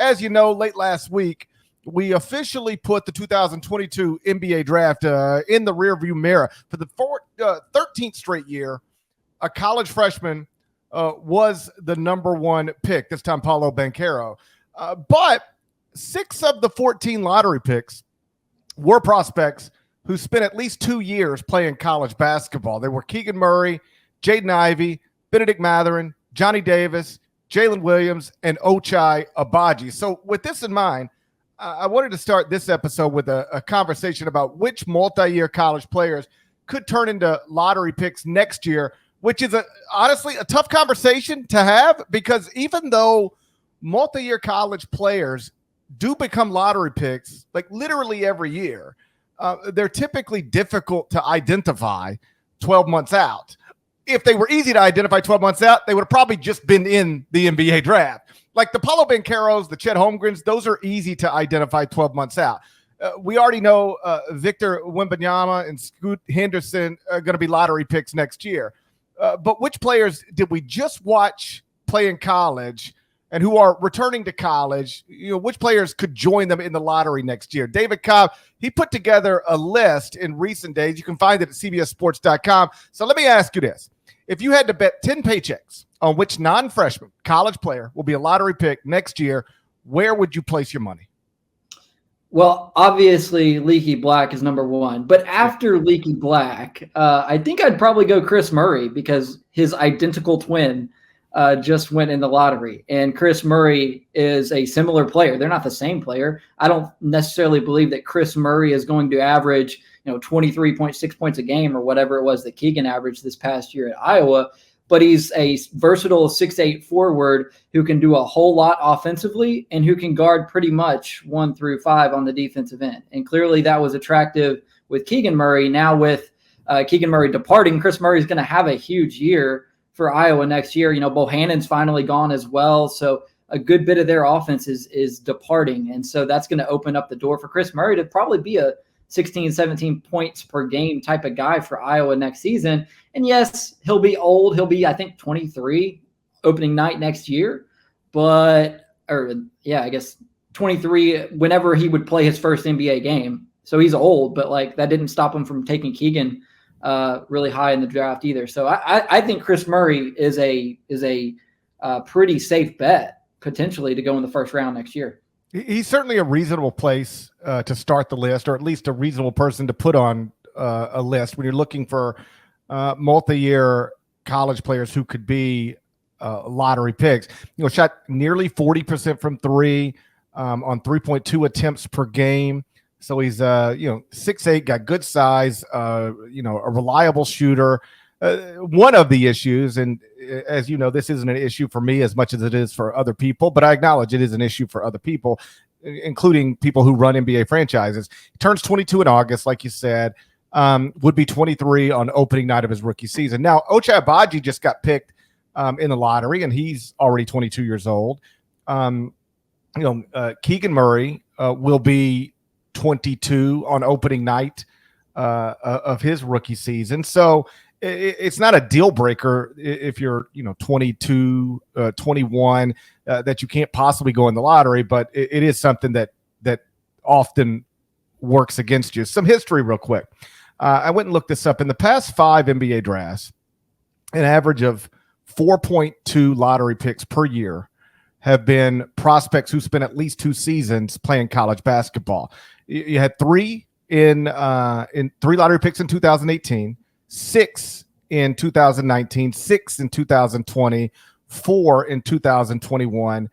as you know, late last week, we officially put the 2022 NBA draft in the rearview mirror. For the 13th straight year, a college freshman was the number one pick, this time Paolo Banchero. But 6 of the 14 lottery picks were prospects who spent at least 2 years playing college basketball. They were Keegan Murray, Jaden Ivey, Benedict Mathurin, Johnny Davis, Jalen Williams, and Ochai Agbaji. So with this in mind, I wanted to start this episode with a conversation about which multi-year college players could turn into lottery picks next year, which is honestly a tough conversation to have, because even though multi-year college players do become lottery picks like literally every year, they're typically difficult to identify 12 months out. If they were easy to identify 12 months out, they would have probably just been in the NBA draft. Like the Paolo Bancheros, the Chet Holmgrens, those are easy to identify 12 months out. We already know Victor Wembanyama and Scoot Henderson are going to be lottery picks next year. But which players did we just watch play in college and who are returning to college? Which players could join them in the lottery next year? David Cobb, he put together a list in recent days. You can find it at cbssports.com. So let me ask you this. If you had to bet 10 paychecks on which non-freshman college player will be a lottery pick next year, where would you place your money? Well, obviously, Leaky Black is number one. But after Leaky Black, I think I'd probably go Kris Murray, because his identical twin just went in the lottery. And Kris Murray is a similar player. They're not the same player. I don't necessarily believe that Kris Murray is going to average 23.6 points a game or whatever it was that Keegan averaged this past year at Iowa. But he's a versatile 6'8" forward who can do a whole lot offensively and who can guard pretty much 1 through 5 on the defensive end. And clearly that was attractive with Keegan Murray. Now with Keegan Murray departing, Kris Murray is going to have a huge year for Iowa next year. Bohannon's finally gone as well. So a good bit of their offense is departing. And so that's going to open up the door for Kris Murray to probably be a 16, 17 points per game type of guy for Iowa next season. And yes, he'll be old. He'll be, I think, 23 opening night next year. I guess 23 whenever he would play his first NBA game. So he's old, but that didn't stop him from taking Keegan really high in the draft either. So I think Kris Murray is a pretty safe bet potentially to go in the first round next year. He's certainly a reasonable place to start the list, or at least a reasonable person to put on a list when you're looking for multi-year college players who could be lottery picks. Shot nearly 40% from three on 3.2 attempts per game. So he's 6'8", got good size, a reliable shooter. One of the issues, and as you know, this isn't an issue for me as much as it is for other people, but I acknowledge it is an issue for other people, including people who run NBA franchises. He turns 22 in August, like you said, would be 23 on opening night of his rookie season. Now, Ochai Agbaji just got picked in the lottery, and he's already 22 years old. Keegan Murray will be 22 on opening night of his rookie season. So it's not a deal breaker if you're 22, 21 that you can't possibly go in the lottery, but it is something that often works against you. Some history real quick. I went and looked this up. In the past 5 NBA drafts, an average of 4.2 lottery picks per year have been prospects who spent at least 2 seasons playing college basketball. You had 3 in 3 lottery picks in 2018, 6 in 2019, 6 in 2020, 4 in 2021,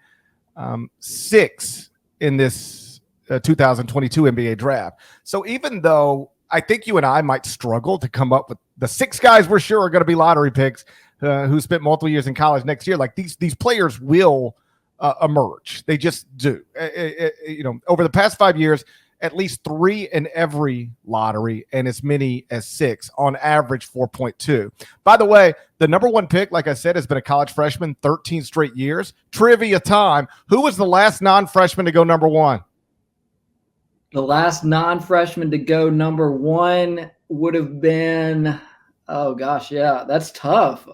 6 in this 2022 NBA draft. So even though I think you and I might struggle to come up with the 6 guys we're sure are going to be lottery picks who spent multiple years in college next year, like these players will emerge. They just do. Over the past 5 years, at least 3 in every lottery and as many as 6, on average 4.2. By the way, the number 1 pick, like I said, has been a college freshman 13 straight years. Trivia time. Who was the last non-freshman to go number 1? The last non-freshman to go number 1 would have been, oh gosh, yeah, that's tough.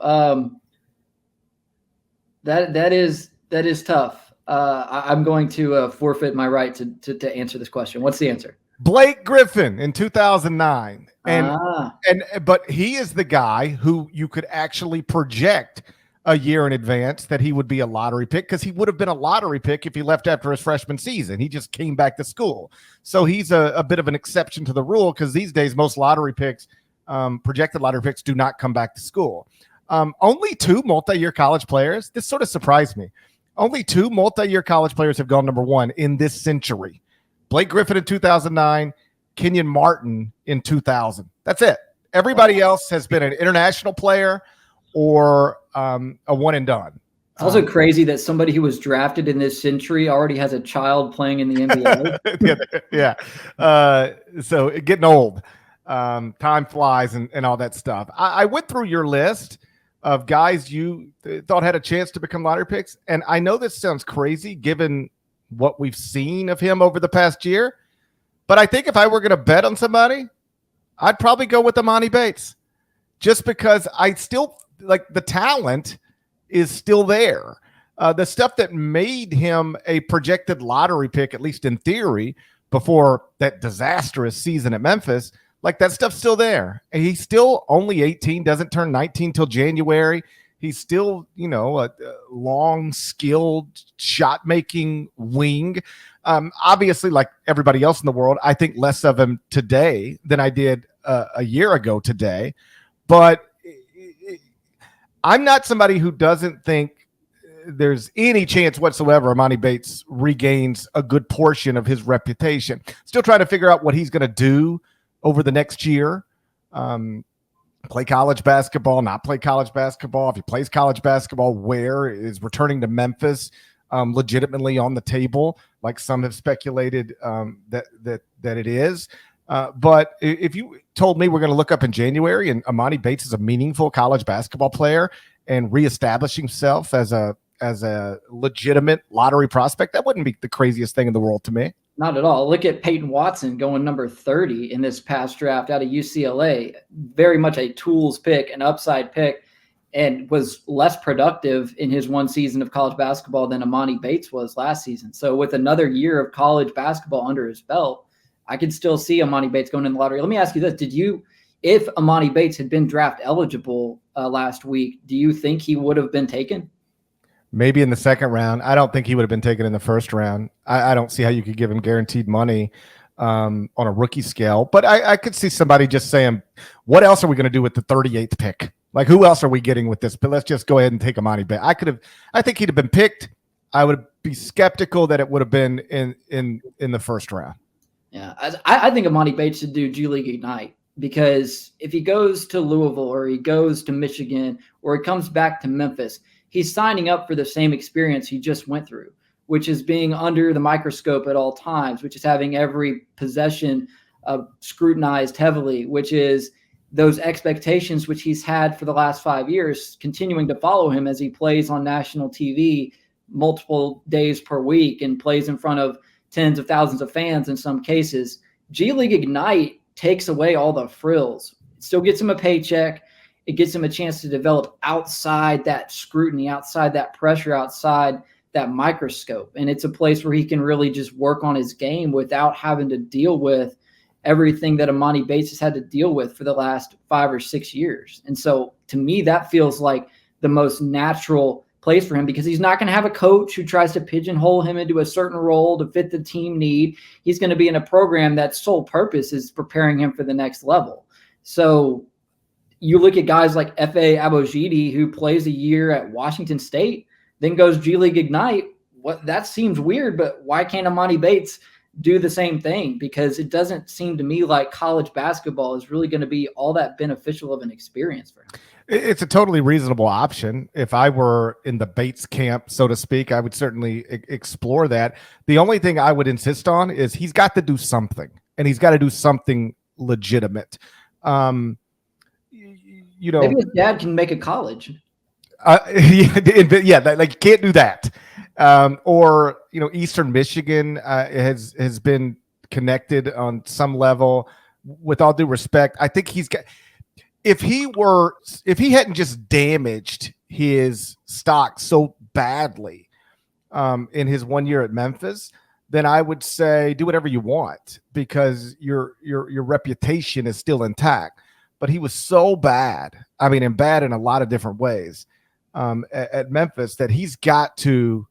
That is tough. I'm going to forfeit my right to answer this question. What's the answer? Blake Griffin in 2009. But he is the guy who you could actually project a year in advance that he would be a lottery pick, because he would have been a lottery pick if he left after his freshman season. He just came back to school. So he's a bit of an exception to the rule, because these days most lottery picks, projected lottery picks, do not come back to school. Only 2 multi-year college players. This sort of surprised me. Only 2 multi-year college players have gone number 1 in this century. Blake Griffin in 2009, Kenyon Martin in 2000. That's it. Everybody else has been an international player or a one and done. It's also crazy that somebody who was drafted in this century already has a child playing in the NBA. Yeah. So getting old. Time flies and all that stuff. I went through your list of guys you thought had a chance to become lottery picks, and I know this sounds crazy given what we've seen of him over the past year, but I think if I were going to bet on somebody, I'd probably go with Emoni Bates, just because I still like the talent is still there. The stuff that made him a projected lottery pick, at least in theory, before that disastrous season at Memphis, like that stuff's still there. And he's still only 18, doesn't turn 19 till January. He's still, a long, skilled shot-making wing. Obviously, like everybody else in the world, I think less of him today than I did a year ago today. But I'm not somebody who doesn't think there's any chance whatsoever Emoni Bates regains a good portion of his reputation. Still trying to figure out what he's going to do over the next year. Play college basketball, not play college basketball. If he plays college basketball, where is returning to Memphis legitimately on the table, like some have speculated that it is. But if you told me we're going to look up in January and Emoni Bates is a meaningful college basketball player and reestablish himself as a legitimate lottery prospect, that wouldn't be the craziest thing in the world to me. Not at all. Look at Peyton Watson going number 30 in this past draft out of UCLA. Very much a tools pick, an upside pick, and was less productive in his one season of college basketball than Emoni Bates was last season. So with another year of college basketball under his belt, I could still see Emoni Bates going in the lottery. Let me ask you this. If Emoni Bates had been draft eligible last week, do you think he would have been taken? Maybe in the second round. I don't think he would have been taken in the first round. I don't see how you could give him guaranteed money on a rookie scale. But I could see somebody just saying, what else are we going to do with the 38th pick? Like, who else are we getting with this? But let's just go ahead and take Emoni Bates. I think he'd have been picked. I would be skeptical that it would have been in the first round. Yeah, I think Emoni Bates should do G League Ignite, because if he goes to Louisville or he goes to Michigan or he comes back to Memphis, he's signing up for the same experience he just went through, which is being under the microscope at all times, which is having every possession scrutinized heavily, which is those expectations which he's had for the last 5 years continuing to follow him as he plays on national TV multiple days per week and plays in front of tens of thousands of fans in some cases. G League Ignite takes away all the frills. It still gets him a paycheck. It gives him a chance to develop outside that scrutiny, outside that pressure, outside that microscope. And it's a place where he can really just work on his game without having to deal with everything that Emoni Bates has had to deal with for the last 5 or 6 years. And so to me, that feels like the most natural place for him, because he's not going to have a coach who tries to pigeonhole him into a certain role to fit the team need. He's going to be in a program that's sole purpose is preparing him for the next level. So you look at guys like F.A. Abogidi, who plays a year at Washington State, then goes G League Ignite. That seems weird, but why can't Emoni Bates do the same thing? Because it doesn't seem to me like college basketball is really going to be all that beneficial of an experience for him. It's a totally reasonable option. If I were in the Bates camp, so to speak, I would certainly explore that. The only thing I would insist on is he's got to do something, and he's got to do something legitimate. Maybe his dad can make a college. Yeah, like you can't do that. Or Eastern Michigan has been connected on some level. With all due respect, I think he's got. If he hadn't just damaged his stock so badly in his 1 year at Memphis, then I would say do whatever you want because your reputation is still intact. But he was so bad. I mean, and bad in a lot of different ways at Memphis that he can't do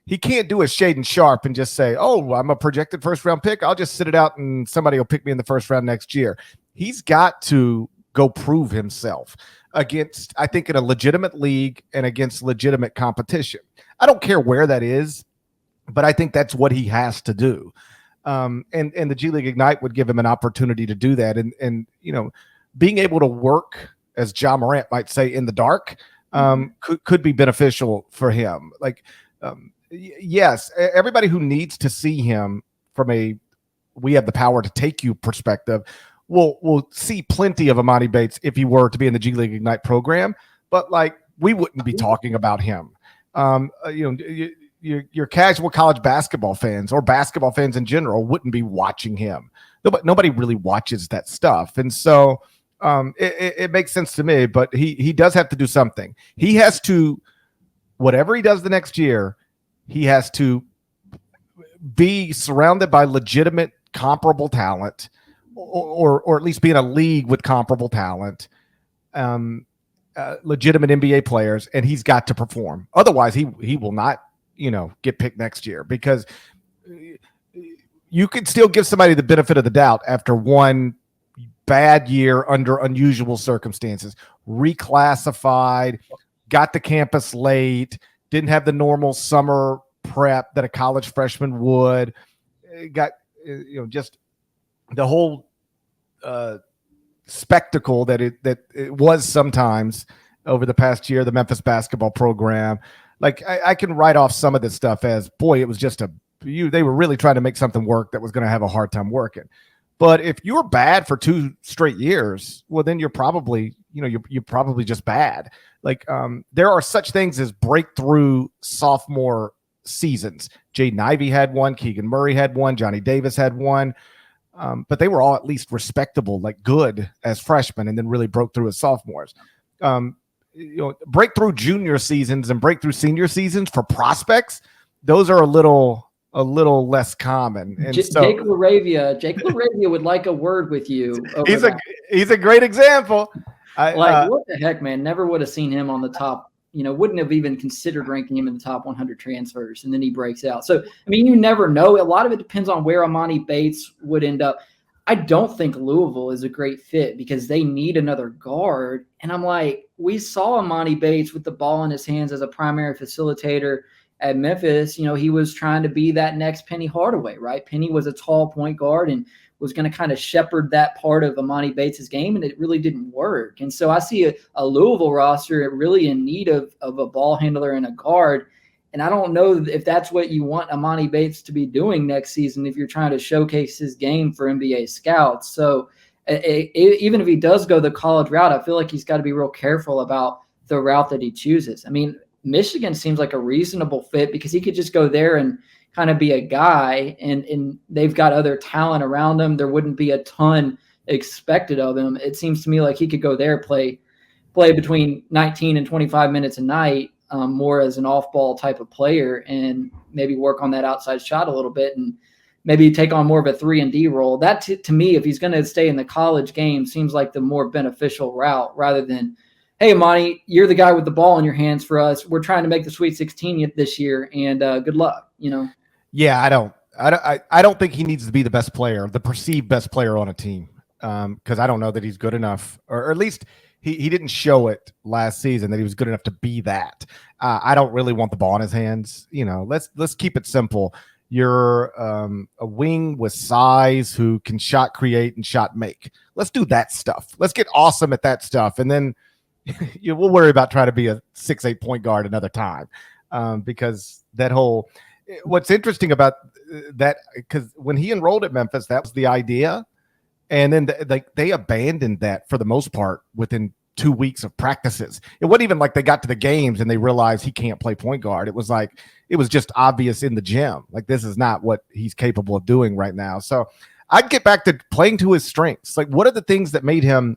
a Shaden Sharp and just say, oh, I'm a projected first round pick. I'll just sit it out and somebody will pick me in the first round next year. He's got to go prove himself against, I think, in a legitimate league and against legitimate competition. I don't care where that is, but I think that's what he has to do. And the G League Ignite would give him an opportunity to do that. And being able to work, as John Morant might say, in the dark could be beneficial for him. Yes, everybody who needs to see him from a we have the power to take you perspective will see plenty of Emoni Bates if he were to be in the G League Ignite program. But we wouldn't be talking about him. Your casual college basketball fans or basketball fans in general wouldn't be watching him. Nobody really watches that stuff. And so it makes sense to me, but he does have to do something. He has to, whatever he does the next year, he has to be surrounded by legitimate comparable talent or at least be in a league with comparable talent, legitimate NBA players, and he's got to perform. Otherwise, he will not, get picked next year because you could still give somebody the benefit of the doubt after one bad year under unusual circumstances, reclassified, got to campus late, didn't have the normal summer prep that a college freshman would, got, just the whole spectacle that it was sometimes over the past year, the Memphis basketball program. I can write off some of this stuff as, boy, it was just they were really trying to make something work that was going to have a hard time working. But if you're bad for 2 straight years, well, then you're probably, you're probably just bad. There are such things as breakthrough sophomore seasons. Jaden Ivey had one, Keegan Murray had one, Johnny Davis had one. But they were all at least respectable, good as freshmen, and then really broke through as sophomores. Breakthrough junior seasons and breakthrough senior seasons for prospects, those are a little less common. And Jake LaRavia would like a word with you. He's a great example. What the heck, man? Never would have seen him on the top. Wouldn't have even considered ranking him in the top 100 transfers, and then he breaks out. So, you never know. A lot of it depends on where Emoni Bates would end up. I don't think Louisville is a great fit because they need another guard. And I'm we saw Emoni Bates with the ball in his hands as a primary facilitator at Memphis. He was trying to be that next Penny Hardaway, right? Penny was a tall point guard and was going to kind of shepherd that part of Emoni Bates' game, and it really didn't work. And so I see a Louisville roster really in need of a ball handler and a guard. And I don't know if that's what you want Emoni Bates to be doing next season if you're trying to showcase his game for NBA scouts. So even if he does go the college route, I feel like he's got to be real careful about the route that he chooses. Michigan seems like a reasonable fit because he could just go there and kind of be a guy, and they've got other talent around him. There wouldn't be a ton expected of him. It seems to me like he could go there, play between 19 and 25 minutes a night, more as an off-ball type of player, and maybe work on that outside shot a little bit and maybe take on more of a 3-and-D role. That, to me, if he's going to stay in the college game, seems like the more beneficial route rather than, hey, Emoni, you're the guy with the ball in your hands for us. We're trying to make the Sweet 16 this year, and good luck, Yeah, I don't think he needs to be the best player, the perceived best player on a team, because I don't know that he's good enough, or at least he didn't show it last season that he was good enough to be that. I don't really want the ball in his hands. Let's keep it simple. You're a wing with size who can shot create and shot make. Let's do that stuff. Let's get awesome at that stuff, and then we'll worry about trying to be a 6'8" point guard another time, because that whole. What's interesting about that, because when he enrolled at Memphis, that was the idea. And then they abandoned that for the most part within 2 weeks of practices. It wasn't even like they got to the games and they realized he can't play point guard. It was just obvious in the gym. This is not what he's capable of doing right now. So I'd get back to playing to his strengths. What are the things that made him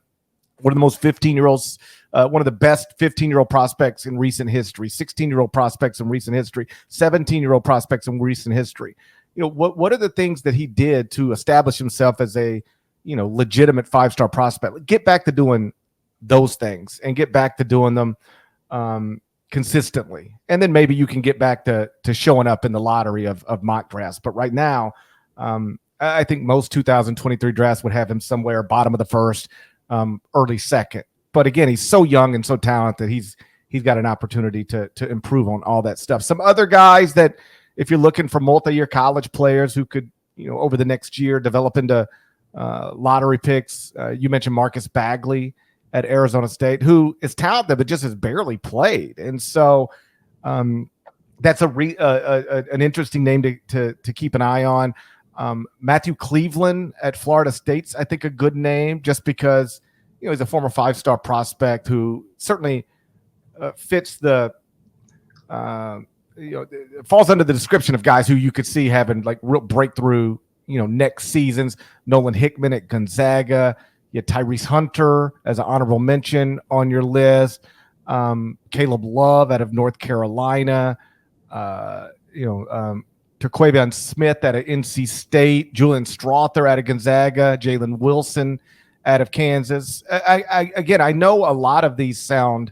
one of the most 15-year-olds one of the best 15-year-old prospects in recent history, 16-year-old prospects in recent history, 17-year-old prospects in recent history. What are the things that he did to establish himself as a, legitimate 5-star prospect? Get back to doing those things and get back to doing them consistently. And then maybe you can get back to showing up in the lottery of mock drafts. But right now, I think most 2023 drafts would have him somewhere bottom of the first, early second. But again, he's so young and so talented. He's got an opportunity to improve on all that stuff. Some other guys that, if you're looking for multi-year college players who could, over the next year develop into lottery picks, you mentioned Marcus Bagley at Arizona State, who is talented but just has barely played. And so that's an interesting name to keep an eye on. Matthew Cleveland at Florida State's, I think, a good name, just because he's a former 5-star prospect who certainly fits the falls under the description of guys who you could see having like real breakthrough next seasons. Nolan Hickman at Gonzaga, you had Tyrese Hunter as an honorable mention on your list, Caleb Love out of North Carolina, Terquavion Smith out of NC State, Julian Strother out of Gonzaga, Jalen Wilson out of Kansas. I know a lot of these sound,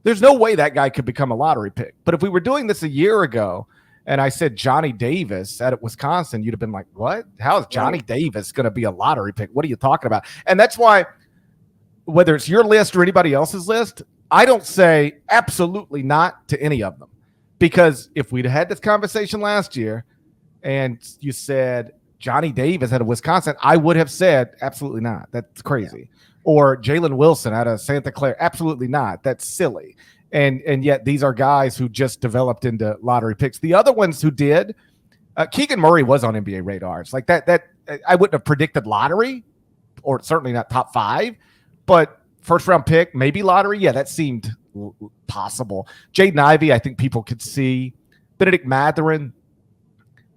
there's no way that guy could become a lottery pick. But if we were doing this a year ago and I said Johnny Davis out of Wisconsin, you'd have been like, what? How is Johnny Davis going to be a lottery pick? What are you talking about? And that's why, whether it's your list or anybody else's list, I don't say absolutely not to any of them. Because if we'd had this conversation last year and you said Johnny Davis out of Wisconsin, I would have said absolutely not. That's crazy. Yeah. Or Jalen Wilson out of Santa Clara, absolutely not. That's silly. And yet these are guys who just developed into lottery picks. The other ones who did, Keegan Murray was on NBA radars. Like that I wouldn't have predicted lottery, or certainly not top 5, but first round pick, maybe lottery. Yeah, that seemed possible. Jaden Ivey, I think people could see. Benedict Mathurin,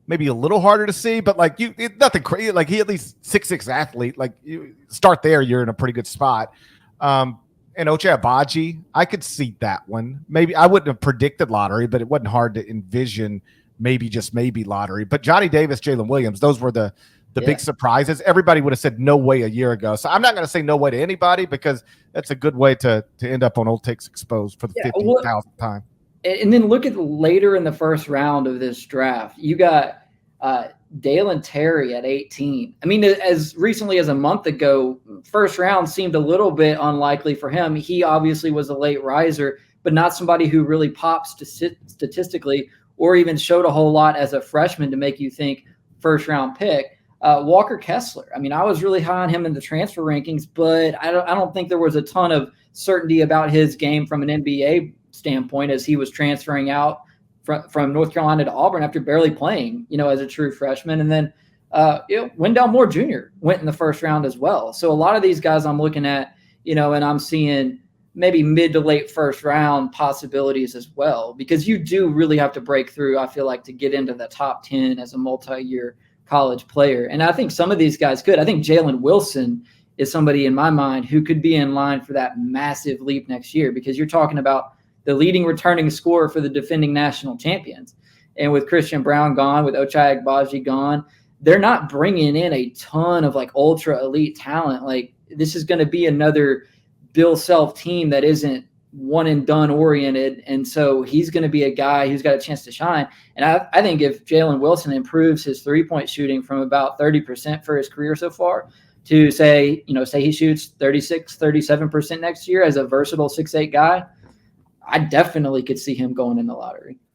maybe a little harder to see, but nothing crazy. Like he at least 6'6" athlete. Like you start there, you're in a pretty good spot. And Ochai Agbaji, I could see that one. Maybe I wouldn't have predicted lottery, but it wasn't hard to envision maybe lottery. But Johnny Davis, Jalen Williams, those were the big surprises. Everybody would have said no way a year ago. So I'm not going to say no way to anybody, because that's a good way to end up on Old Takes Exposed for the 50,000th time. And then look at later in the first round of this draft. You got Dalen Terry at 18. I mean, as recently as a month ago, first round seemed a little bit unlikely for him. He obviously was a late riser, but not somebody who really pops statistically or even showed a whole lot as a freshman to make you think first round pick. Walker Kessler. I mean, I was really high on him in the transfer rankings, but I don't think there was a ton of certainty about his game from an NBA standpoint as he was transferring out from North Carolina to Auburn after barely playing, as a true freshman. And then Wendell Moore Jr. went in the first round as well. So a lot of these guys I'm looking at, and I'm seeing maybe mid to late first round possibilities as well, because you do really have to break through, I feel like, to get into the top 10 as a multi-year college player. And I think some of these guys could. I think Jalen Wilson is somebody in my mind who could be in line for that massive leap next year, because you're talking about the leading returning scorer for the defending national champions. And with Christian Brown gone, with Ochai Agbaji gone, they're not bringing in a ton of ultra elite talent. Like, this is going to be another Bill Self team that isn't one and done oriented. And so he's going to be a guy who's got a chance to shine. And I think if Jalen Wilson improves his 3-point shooting from about 30% for his career so far to say he shoots 36, 37% next year as a versatile 6'8" guy, I definitely could see him going in the lottery.